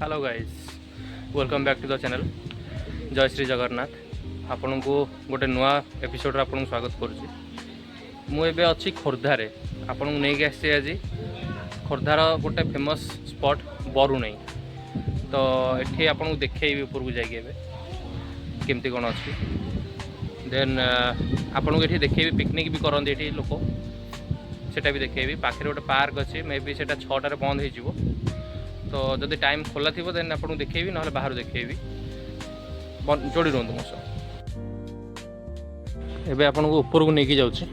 Hello guys, welcome back to the channel जय श्री जगन्नाथ। आपण को गोटे नुआ एपिसोड आपन स्वागत करुच्ची। मुझे अच्छी खोर्धारे आपन को नहीं आसी आज खोर्धार गोटे फेमस स्पॉट बरुणई। तो ये आपन को देखी ऊपर को जाइए केमती कौन अच्छी देन आपन को ये देखी पिकनिक भी करते ये लोक सेटा भी देखी पाखे गोटे पार्क अच्छी मे बी से 6टार बंद हो। तो जदि टाइम खोला थी देन आपको देखी ना बाहर देखी जोड़ी रुहतु मो एवं आपन को ऊपर को लेकिन जाऊँगी।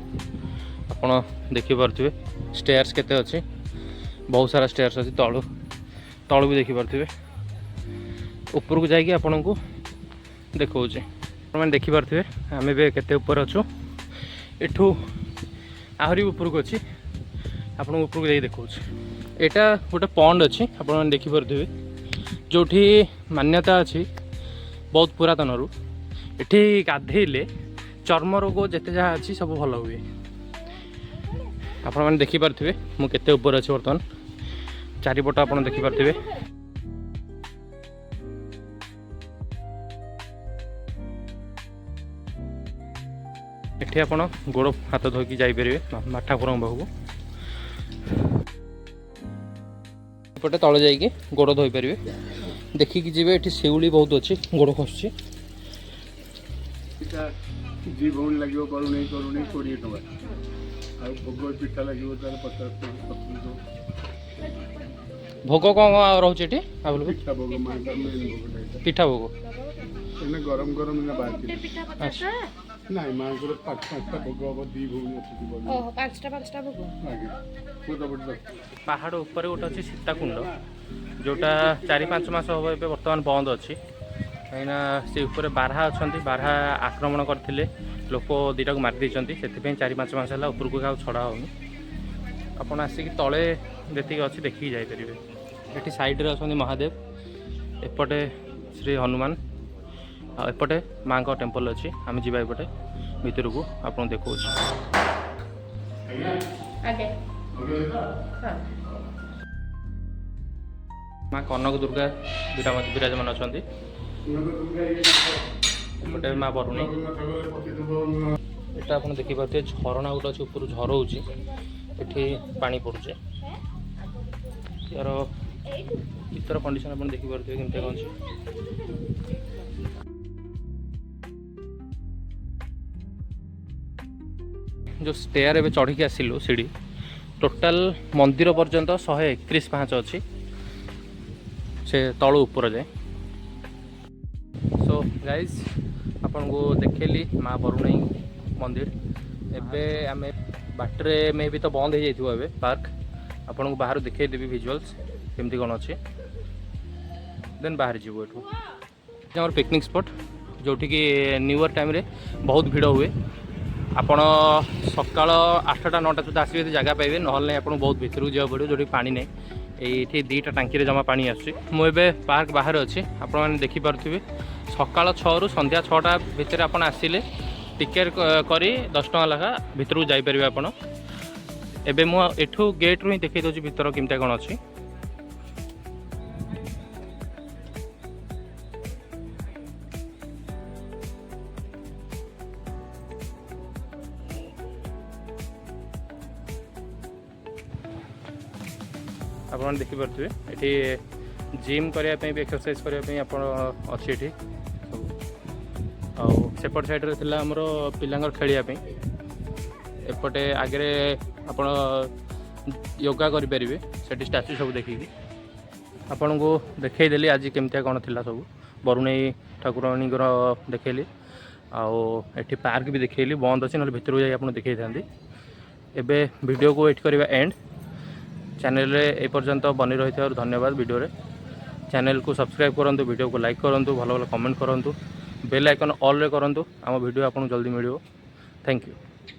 आपड़ देखिपे स्टेयर्स केते अच्छी, बहुत सारा स्टेयर्स अच्छी तलू तलू भी देखिपे। ऊपर को जाकि आपन को देखा मैंने देखिपे आम भी केते ऊपर अच्छु एठू आहरी ऊपर को अच्छी आपन ऊपर को जाकि देखा। यहाँ गोटे पॉन्ड अच्छी आपने देखिपे जो मान्यता अच्छी बहुत पुरातन रु ये गाधेले चर्म रोग जिते जहाँ अच्छी सब भल हुए। आपण मैंने देखिपे मु केते ऊपर अच्छी बर्तमान चारिपट आप देखिपे। ये आप गोड़ हाथ धोकी जापर माँ ठाकुर पाखक पटे तले जाइए गोड़ धोई पारे देखिकी जी। ये शेउली बहुत अच्छी गोड़ खसुची भोग कौन रोचे पिठा भोग गरम गरम नहीं माँ को भोग दी पहाड़ ऊपर गोटे अच्छी सीताकुंड जोटा 4-5 मास हम ए बर्तमान बंद अच्छी कहीं से ऊपर बारहा अच्छा बारहा आक्रमण करते लोक दीटा को मारी से 4-5 मास है ऊपर को छड़ा होनी। आपड़ आसिक तले जी अच्छी देखिकी जापर। ये साइड रे अच्छा महादेव एपटे श्री हनुमान एपटे माँ का टेम्पल अच्छी आम जा एपटे भीतर को आप देखा। माँ कनक दुर्गा विराजमान अच्छा एपटे माँ बरुणी यहाँ आप देखिपे झरणा गोटे अच्छे ऊपर झर ये पानी पड़ुचे यार भर कंडीशन आप देखिपे केमती कौन जो स्टेयर एवं चढ़ी आसिलु सीढ़ी टोटाल मंदिर पर्यंत 131 पाहाच अच्छी से तलू ऊपर जाए। सो गाइज आपन को देखेली माँ बरुणई मंदिर एबे आम बाटरे में भी तो बंद हो जाए पार्क आपन को बाहर देखे देवी विजुअल्स केमती कौन अच्छे देन बाहर जीव एठू पिकनिक स्पॉट जोठी कि न्यू ईयर टाइम रे बहुत भिड़ हुए। आपण सकाल 8टा-9टा सुधा आसवे जगह पाइबे ना आप बहुत भितर को जावाक पड़ो जो पानी नहीं ये 2टा टांकी जमा पानी आसुचे पार्क बाहर अच्छी आपने देखिपे सकाल 6 रु संध्या 6टा भितर आप आसिले टिकेट करी 10 टଙ୍କା लेखा भितर को जापर। आपड़ एबे मुठू गेट रू ही देखी दूसरी भितर केमती कौन अच्छी। आप देखिपे ये जिम करने भी एक्सरसाइज करने अच्छी ये सेपट साइड रे थिला हमरो पिलांगर खेलिया एपटे आगे आप योगा करें से स्टाच्यू सब देखिकी आपन को देखईदेली आज केमतिया कौन थिला सब बरुणई ठाकुराणी देखली आठी पार्क भी देखली बंद अच्छी ना भितर जाए आप देखी था। एबे वीडियो को वेट करवा एंड चैनल रे ए पर्यंत बनी रही धन्यवाद। वीडियो रे चैनल को सब्सक्राइब करूँ, वीडियो को लाइक करूँ, भल भल कमेंट करूँ, बेल आइकन ऑल रे करूँ। आम वीडियो आपको जल्दी मिल। Thank you.